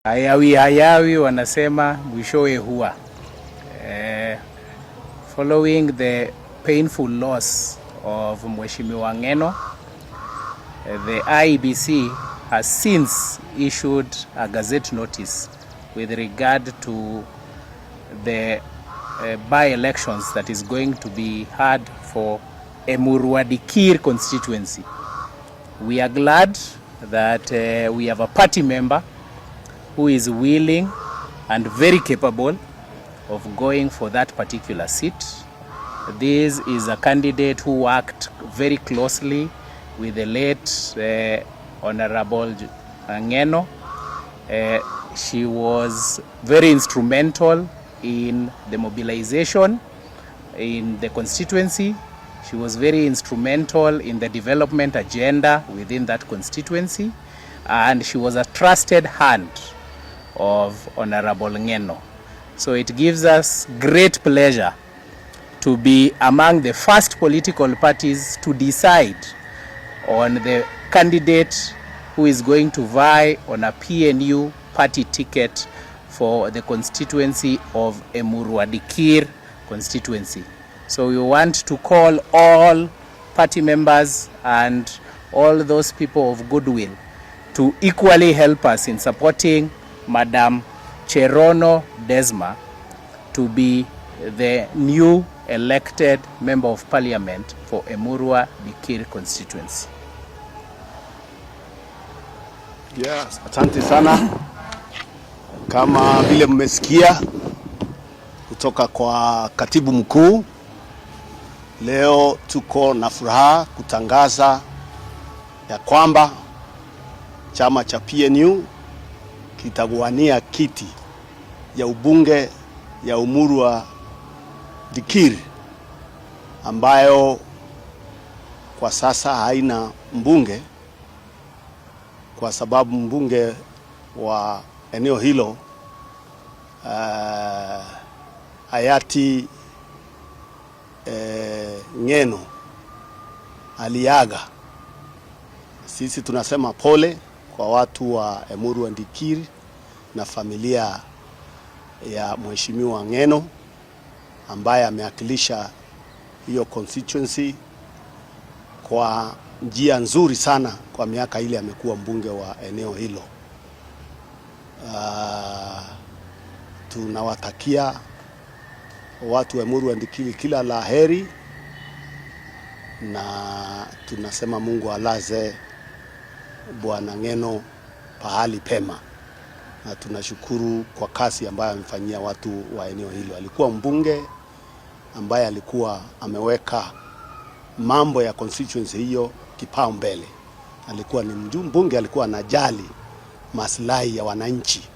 Hayawi wanasema mwishowe huwa. Following the painful loss of Mheshimiwa Ng'eno, the IEBC has since issued a gazette notice with regard to the by-elections that is going to be had for Emurua Dikirr constituency. We are glad that we have a party member who is willing and very capable of going for that particular seat. This is a candidate who worked very closely with the late Honorable Ng'eno. She was very instrumental in the mobilization in the constituency. She was very instrumental in the development agenda within that constituency, and she was a trusted hand of Honorable Ng'eno. So it gives us great pleasure to be among the first political parties to decide on the candidate who is going to vie on a PNU party ticket for the constituency of Emurua Dikirr constituency. So we want to call all party members and all those people of goodwill to equally help us in supporting Madam Cherono Desma to be the new elected member of parliament for Emurua Dikirr constituency. Yes, asante sana. Kama vile mmesikia kutoka kwa katibu mkuu, leo tuko na furaha kutangaza ya kwamba chama cha PNU kitawania kiti ya ubunge ya Emurua Dikirr ambayo kwa sasa haina mbunge, kwa sababu mbunge wa eneo hilo hayati Ng'eno aliaga. Sisi tunasema pole kwa watu wa Emurua Dikirr na familia ya Mheshimiwa Ng'eno ambaye amewakilisha hiyo constituency kwa njia nzuri sana kwa miaka ile amekuwa mbunge wa eneo hilo. Tunawatakia watu wa Emurua Dikirr kila la heri, na tunasema Mungu alaze Bwana Ng'eno pahali pema, na tunashukuru kwa kazi ambayo amefanyia watu wa eneo hilo. Alikuwa mbunge ambaye alikuwa ameweka mambo ya constituency hiyo kipao mbele. Alikuwa ni mbunge, alikuwa anajali maslahi ya wananchi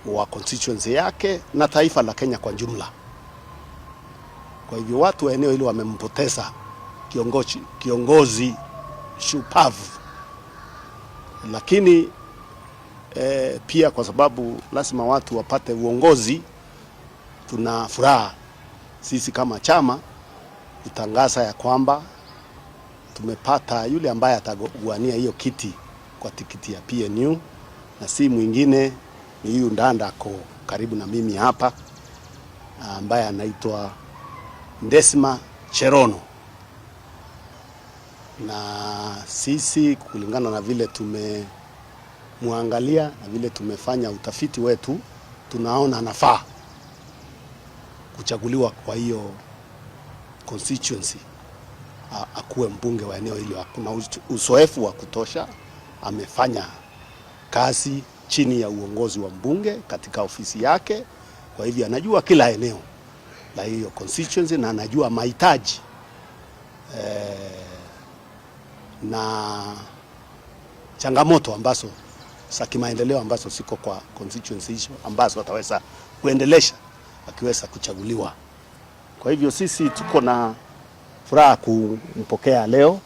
wa constituency yake na taifa la Kenya kwa jumla. Kwa hivyo watu wa eneo hilo wamempoteza kiongozi shupavu, lakini pia kwa sababu lazima watu wapate uongozi, tuna furaha sisi kama chama kutangaza ya kwamba tumepata yule ambaye atagowania hiyo kiti kwa tikiti ya PNU, na si mwingine ni huyu ndanda ako karibu na mimi hapa ambaye anaitwa Desma Cherono. Na sisi kulingana na vile tumemwangalia na vile tumefanya utafiti wetu, tunaona anafaa kuchaguliwa kwa hiyo constituency, akuwe mbunge wa eneo hilo. Kuna uzoefu wa kutosha, amefanya kazi chini ya uongozi wa mbunge katika ofisi yake, kwa hivyo anajua kila eneo la hiyo constituency na anajua mahitaji na changamoto ambazo za kimaendeleo ambazo siko kwa constituency hizo ambazo ataweza kuendelesha akiweza kuchaguliwa. Kwa hivyo sisi tuko na furaha kumpokea leo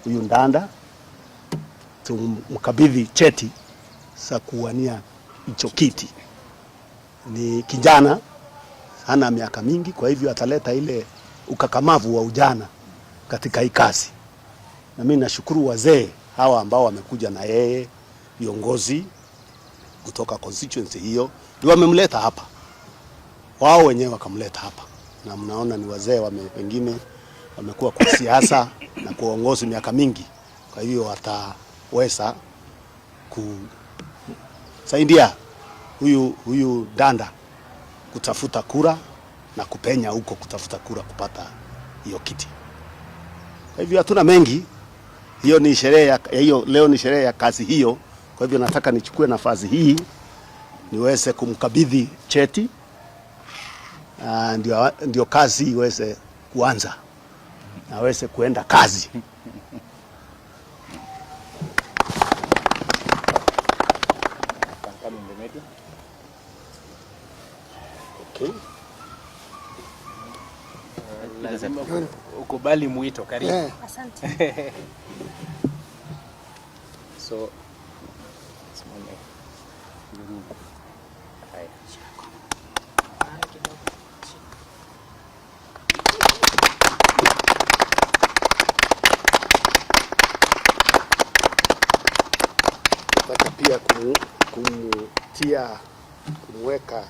huyu ndanda, tumkabidhi cheti za kuwania hicho kiti. Ni kijana, hana miaka mingi, kwa hivyo ataleta ile ukakamavu wa ujana katika hii kazi. Na mimi nashukuru wazee hawa ambao wamekuja na yeye, viongozi kutoka constituency hiyo, ndio wamemleta hapa, wao wenyewe wakamleta hapa, na mnaona ni wazee wengine wamekuwa kwa siasa na kuongozi miaka mingi, kwa hivyo wataweza kusaidia huyu danda kutafuta kura na kupenya huko kutafuta kura kupata hiyo kiti. Kwa hivyo hatuna mengi, hiyo ni sherehe hiyo, leo ni sherehe ya kazi hiyo. Kwa hivyo nataka nichukue nafasi hii niweze kumkabidhi cheti, ndio kazi iweze kuanza, naweze kuenda kazi. Okay. Lazima ukubali mwito, karibu. Yeah. Asante. So nataka pia kumtia, kumweka,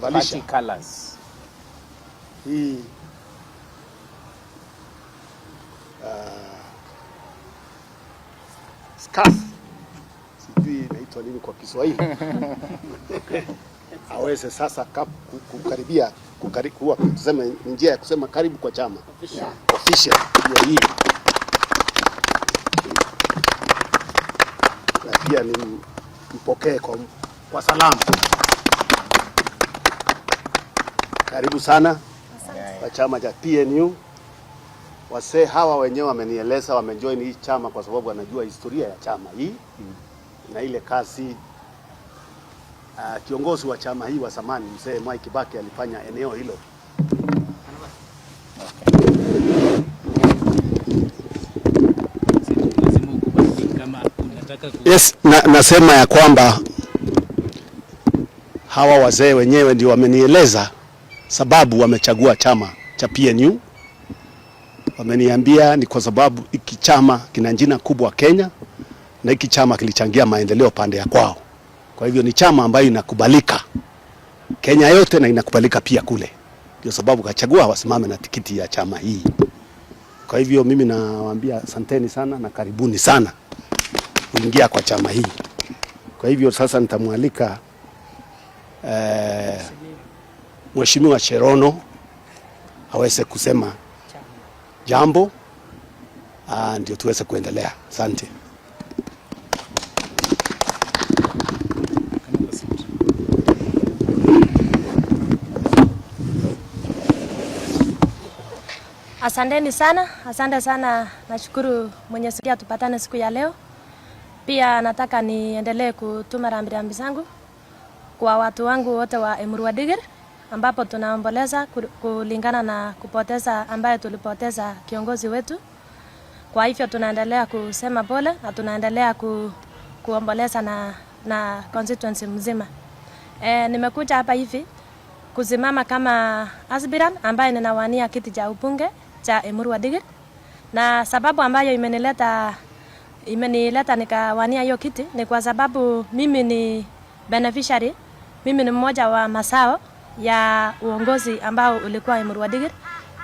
party colors hii scarf, sijui inaitwa nini kwa Kiswahili. Aweze sasa kukaribia, kuwa tuseme njia ya kusema karibu kwa chama official ya hii, na pia ni mpokee kwa salamu. Karibu sana kwa chama cha PNU. Wasee hawa wenyewe wamenieleza wamejoin hii chama kwa sababu wanajua historia ya chama hii na ile kazi kiongozi wa chama hii wa zamani mzee Mwai Kibaki alifanya eneo hilo. Yes, nasema ya kwamba hawa wazee wenyewe ndio wamenieleza sababu wamechagua chama cha PNU. Wameniambia ni kwa sababu hiki chama kina jina kubwa Kenya na hiki chama kilichangia maendeleo pande ya kwao. Kwa hivyo ni chama ambayo inakubalika Kenya yote na inakubalika pia kule. Ndio sababu kachagua wasimame na tikiti ya chama hii. Kwa hivyo mimi nawaambia asanteni sana na karibuni sana kuingia kwa chama hii. Kwa hivyo sasa nitamwalika Mheshimiwa Cherono aweze kusema jambo ndio tuweze kuendelea. Asante. Asanteni sana, asante sana. Nashukuru Mwenyezi Mungu tupatane siku ya leo. Pia nataka niendelee kutuma rambirambi zangu kwa watu wangu wote wa Emurua Dikirr, ambapo tunaomboleza kulingana na kupoteza ambaye tulipoteza kiongozi wetu. Kwa hivyo tunaendelea kusema pole na tunaendelea kuomboleza na constituency mzima. Nimekuja hapa hivi kusimama kama aspirant ambaye ninawania kiti cha ubunge cha Emurua Dikirr, na sababu ambayo imenileta nikawania hiyo kiti ni kwa sababu mimi ni beneficiary, mimi ni mmoja wa masao ya uongozi ambao ulikuwa Emurua Dikirr.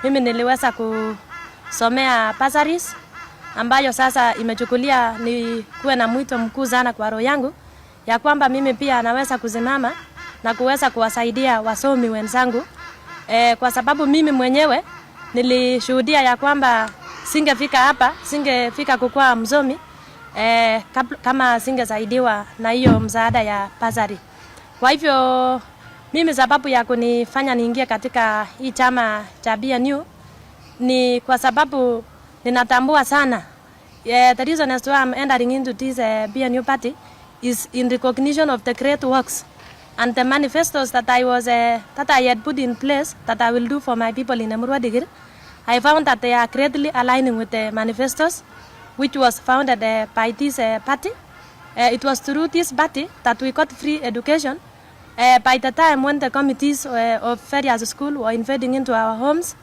Mimi niliweza kusomea bursaries ambayo sasa imechukulia ni kuwe na mwito mkuu sana kwa roho yangu ya kwamba mimi pia naweza kusimama na kuweza kuwasaidia wasomi wenzangu, kwa sababu mimi mwenyewe nilishuhudia ya kwamba singefika hapa, singefika kukua msomi kama singesaidiwa na hiyo msaada ya bursary. Kwa hivyo mimi sababu ya kunifanya niingie katika hii chama cha PNU ni kwa sababu ninatambua sana the reason as to why I'm entering into this PNU party is in recognition of the great works and the manifestos that I had put in place that I will do for my people in Emurua Dikirr. I found that they are greatly aligning with the manifestos which was founded by this party. It was through this party that we got free education. By the time when the committees of various schools were invading into our homes,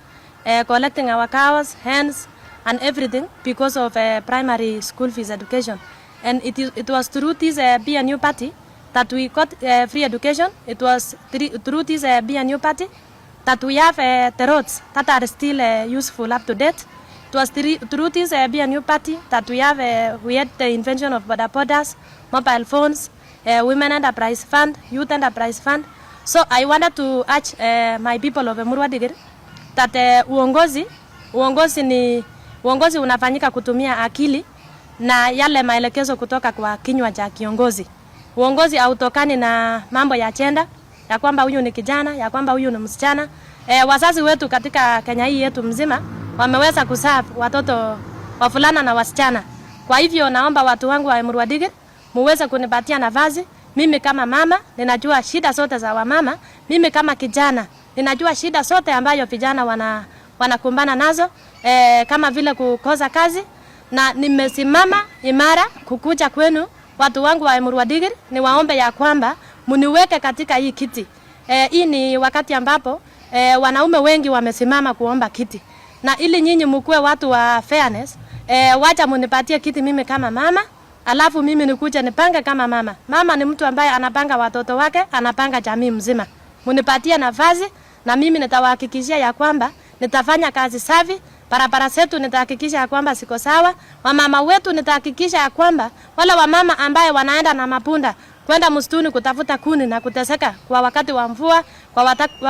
collecting our cows, hens, and everything because of primary school fees education. And it was through this PNU party that we got free education. It was through this PNU party that we have the roads that are still useful, up to date. It was through this PNU party that we had the invention of bodabodas, mobile phones, women enterprise fund, youth enterprise fund. So I wanted to urge my people of Emurua Dikirr that uongozi unafanyika kutumia akili na yale maelekezo kutoka kwa kinywa cha kiongozi. Uongozi hautokani na mambo ya gender, ya kwamba huyu ni kijana, ya kwamba huyu ni msichana. Wazazi wetu katika Kenya hii yetu mzima wameweza kuzaa watoto wavulana na wasichana. Kwa hivyo naomba watu wangu wa Emurua Dikirr muweze kunipatia nafasi. Mimi kama mama ninajua shida zote za wamama. Mimi kama kijana ninajua shida zote ambayo vijana wanakumbana nazo, kama vile kukosa kazi, na nimesimama imara kukuja kwenu watu wangu wa Emurua Dikirr niwaombe ya kwamba muniweke katika hii kiti. Hii ni wakati ambapo wanaume wengi wamesimama kuomba kiti, na ili nyinyi mkue watu wa fairness, wacha munipatie kiti mimi kama mama, alafu mimi nikuja nipange kama mama. Mama ni mtu ambaye anapanga watoto wake, anapanga jamii mzima. Munipatie nafasi na mimi nitawahakikishia ya kwamba nitafanya kazi safi. Barabara zetu nitahakikisha ya kwamba siko sawa. Wamama wetu nitahakikisha ya kwamba wale wamama ambaye wanaenda na mapunda kwenda msituni kutafuta kuni na kuteseka kwa wakati wa mvua,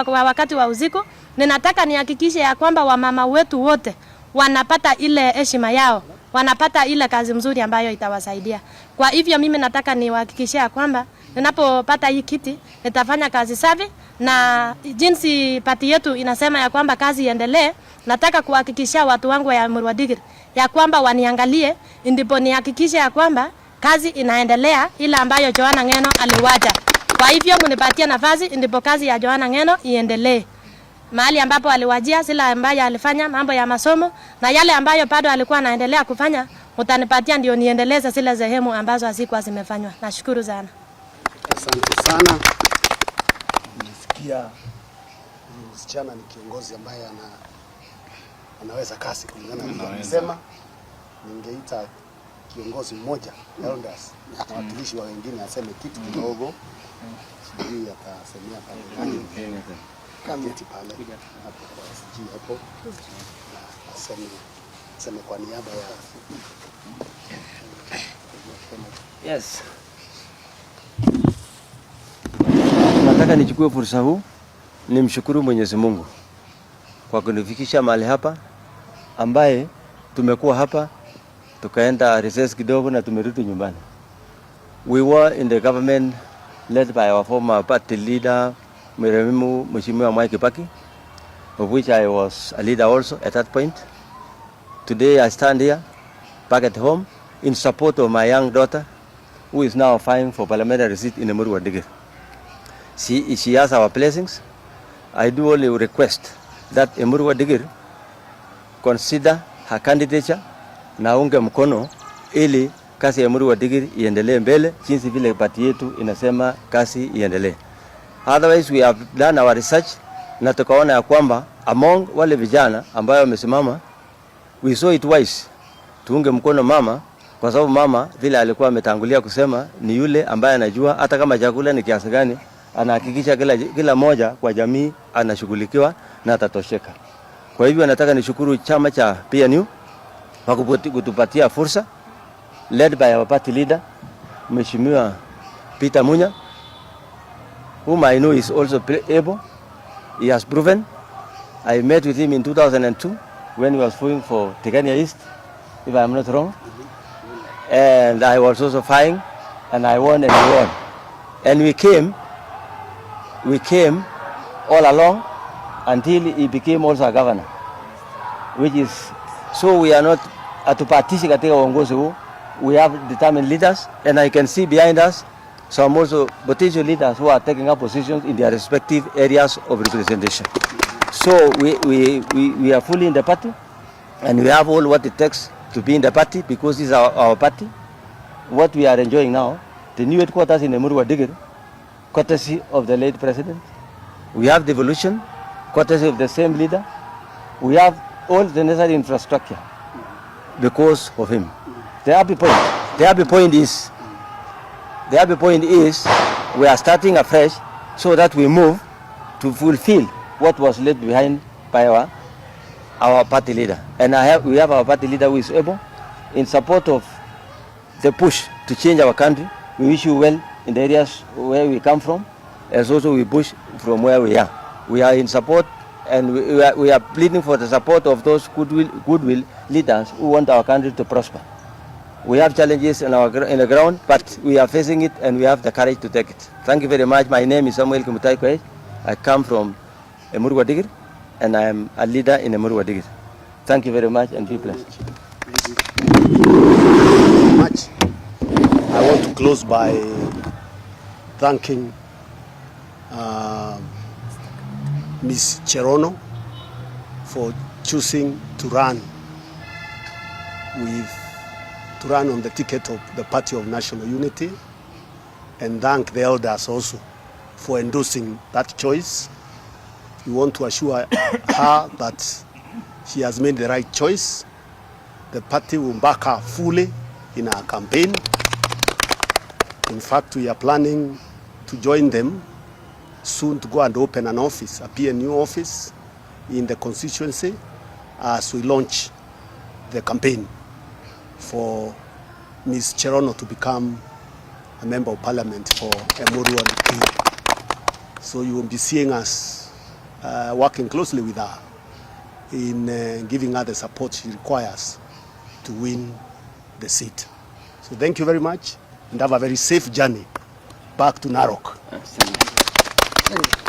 kwa wakati wa usiku, ninataka nihakikishe ya kwamba wamama wetu wote wanapata ile heshima yao, wanapata ile kazi mzuri ambayo itawasaidia. Kwa hivyo mimi nataka niwahakikishie ya kwamba ninapopata hii kiti nitafanya kazi safi, na jinsi pati yetu inasema ya kwamba kazi iendelee, nataka kuhakikishia watu wangu wa Emurua Dikirr ya kwamba waniangalie, ndipo nihakikishe ya kwamba kazi inaendelea ile ambayo Joanna Ng'eno aliwacha. Kwa hivyo mnipatie nafasi ndipo kazi ya Joanna Ng'eno iendelee. Mahali ambapo aliwajia, sila ambayo alifanya mambo ya masomo na yale ambayo bado alikuwa anaendelea kufanya, utanipatia ndio niendeleze zile sehemu ambazo hazikuwa zimefanywa. Nashukuru sana. Asante sana. Nimesikia huyu msichana ni kiongozi ambaye anaweza kasi kulingana na anasema. Ningeita kiongozi mmoja elders na watumishi wa wengine aseme kitu kidogo, sijui atasemea pale kiti pale hapo kwa sijui hapo, aseme kwa niaba ya yes. Nataka nichukue fursa huu nimshukuru Mwenyezi Mungu kwa kunifikisha mahali hapa, ambaye tumekuwa hapa tukaenda recess kidogo na tumerudi nyumbani. We were in the government led by our former party leader Mheshimiwa Mwai Kibaki, of which I was a leader also at that point. Today I stand here back at home in support of my young daughter, who is now vying for parliamentary seat in Emurua Dikirr. She has our blessings. I do only request that Emurua Dikirr consider her candidature na unge mkono ili kazi ya Emurua Dikirr iendelee mbele jinsi vile party yetu inasema kazi iendelee. Otherwise we have done our research na tukaona ya kwamba among wale vijana ambao wamesimama, we saw it wise tuunge mkono mama, kwa sababu mama vile alikuwa ametangulia kusema ni yule ambaye anajua hata kama chakula ni kiasi gani, anahakikisha kila moja kwa jamii anashughulikiwa na atatosheka. Kwa hivyo nataka nishukuru chama cha PNU kwa kutupatia fursa, led by our party leader Mheshimiwa Munya, whom I know is also able. He has proven. I met with him in 2002 when he was fighting for Tigania East, if I am not wrong. And I was also fighting, and I won and we won. And we came all along until he became also a governor, which is, so we are not atupatisha katika uongozi huu. We have determined leaders, and I can see behind us some also potential leaders who are taking up positions in their respective areas of representation. So we are fully in the party, and we have all what it takes to be in the party, because this is our party. What we are enjoying now, the new headquarters in Emurua Dikirr, courtesy of the late president. We have devolution, courtesy of the same leader. We have all the necessary infrastructure because of him. The happy point The happy point is we are starting afresh so that we move to fulfill what was left behind by our party leader. And we have our party leader who is able, in support of the push to change our country. We wish you well in the areas where we come from, as also we push from where we are. We are in support, and we are pleading for the support of those goodwill leaders who want our country to prosper. We have challenges in the ground, but we are facing it, and we have the courage to take it. Thank you very much. My name is Samuel Kimutai Kwei. I come from Emurua Dikirr, and I am a leader in Emurua Dikirr. Thank you very much, and be blessed. Much. I want to close by thanking Ms. Cherono for choosing to run on the ticket of the Party of National Unity, and thank the elders also for endorsing that choice. We want to assure her that she has made the right choice. The party will back her fully in our campaign. In fact, we are planning to join them soon to go and open an office, a PNU office in the constituency, as we launch the campaign for Ms. Cherono to become a member of parliament for Emurua. So you will be seeing us working closely with her in giving her the support she requires to win the seat. So thank you very much, and have a very safe journey back to Narok. Absolutely.